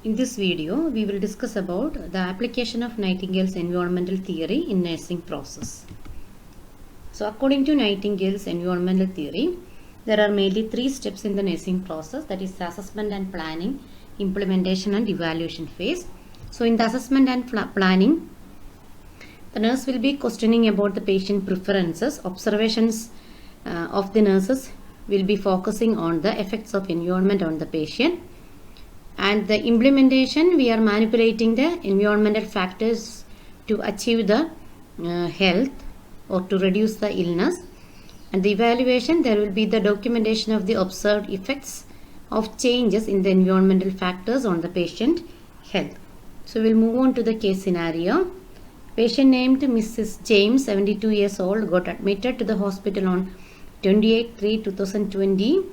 In this video, we will discuss about the application of Nightingale's environmental theory in nursing process. So, according to Nightingale's environmental theory, there are mainly three steps in the nursing process, that is assessment and planning, implementation and evaluation phase. So, in the assessment and planning, the nurse will be questioning about the patient preferences. Observations of the nurses will be focusing on the effects of environment on the patient. And the implementation, we are manipulating the environmental factors to achieve the health or to reduce the illness. And the evaluation, there will be the documentation of the observed effects of changes in the environmental factors on the patient health. So we'll move on to the case scenario. Patient named Mrs. James, 72 years old, got admitted to the hospital on 28/3/2020.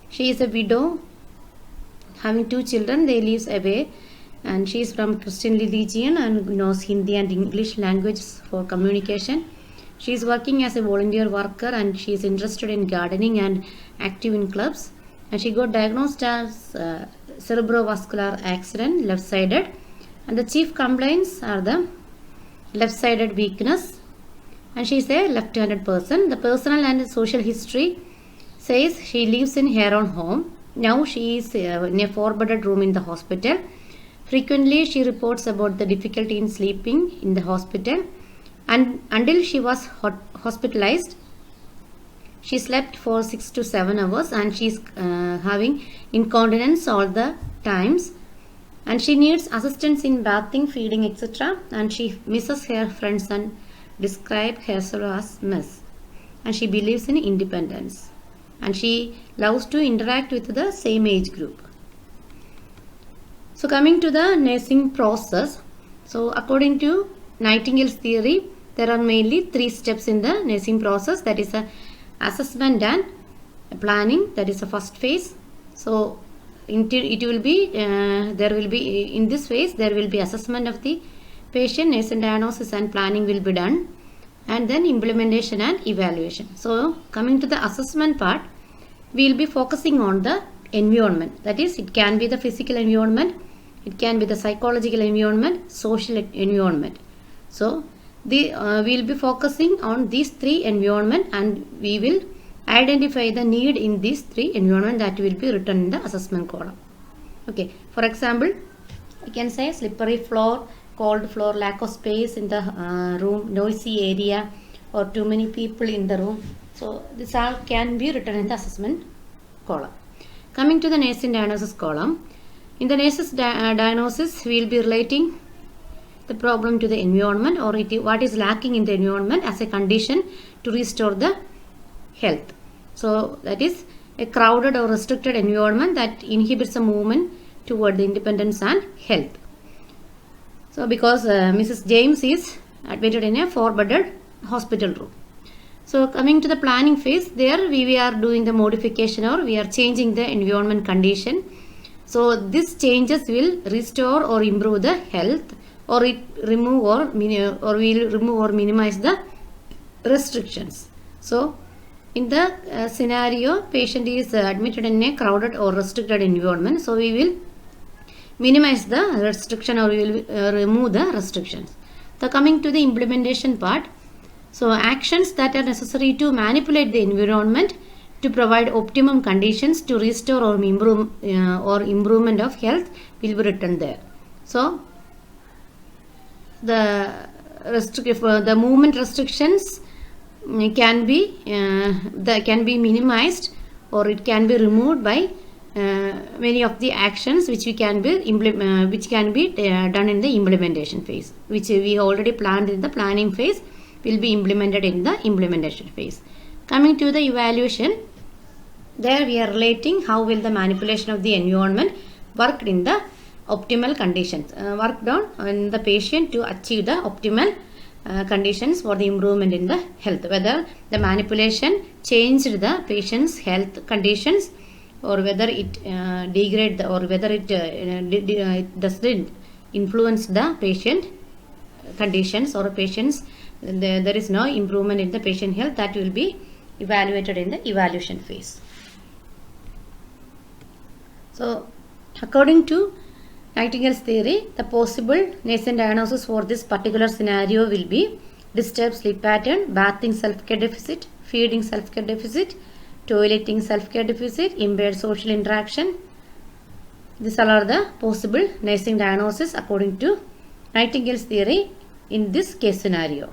She is a widow having two children. They live away, and she is from Christian religion and knows Hindi and English languages for communication. She is working as a volunteer worker and she is interested in gardening and active in clubs. And she got diagnosed as cerebrovascular accident, left-sided, and the chief complaints are the left-sided weakness, and she is a left-handed person. The personal and social history says she lives in her own home. Now she is in a 4-bedded room in the hospital. Frequently she reports about the difficulty in sleeping in the hospital, and until she was hospitalized she slept for 6 to 7 hours, and she is having incontinence all the times, and she needs assistance in bathing, feeding, etc. And she misses her friends and describes herself as miss, and she believes in independence, and she loves to interact with the same age group. So coming to the nursing process, so according to Nightingale's theory, there are mainly 3 steps in the nursing process, that is a assessment and planning, that is the first phase. So it will be there will be in this phase there will be assessment of the patient, nursing diagnosis and planning will be done, and then implementation and evaluation. So coming to the assessment part, we will be focusing on the environment, that is it can be the physical environment, it can be the psychological environment, social environment. So we will be focusing on these 3 environment, and we will identify the need in these 3 environment that will be written in the assessment column. Okay, for example, you can say slippery floor, cold floor, lack of space in the room, noisy area, or too many people in the room. So this all can be written in the assessment column. Coming to the nursing diagnosis column, in the nurse's diagnosis we will be relating the problem to the environment, or what is lacking in the environment as a condition to restore the health. So that is a crowded or restricted environment that inhibits the movement toward the independence and health. So because Mrs. James is admitted in a 4-bedded hospital room. So coming to the planning phase, there we are doing the modification, or we are changing the environment condition. So these changes will restore or improve the health, or it remove or will remove or minimize the restrictions. So in the scenario, patient is admitted in a crowded or restricted environment, so we will minimize the restriction, or we will remove the restrictions. So coming to the implementation part, so actions that are necessary to manipulate the environment to provide optimum conditions to restore or improve or improvement of health will be written there. So the movement restrictions can be minimized, or it can be removed by many of the actions which can be done in the implementation phase, which we already planned in the planning phase will be implemented in the implementation phase. Coming to the evaluation, there we are relating how will the manipulation of the environment worked in the optimal conditions, worked on the patient to achieve the optimal conditions for the improvement in the health, whether the manipulation changed the patient's health conditions, or whether it degrade or whether it doesn't influence the patient conditions, or patients there is no improvement in the patient health, that will be evaluated in the evaluation phase. So according to Nightingale's theory, the possible nursing diagnosis for this particular scenario will be disturbed sleep pattern, bathing self-care deficit, feeding self-care deficit, toileting self-care deficit, impaired social interaction. These all are the possible nursing diagnosis according to Nightingale's theory in this case scenario.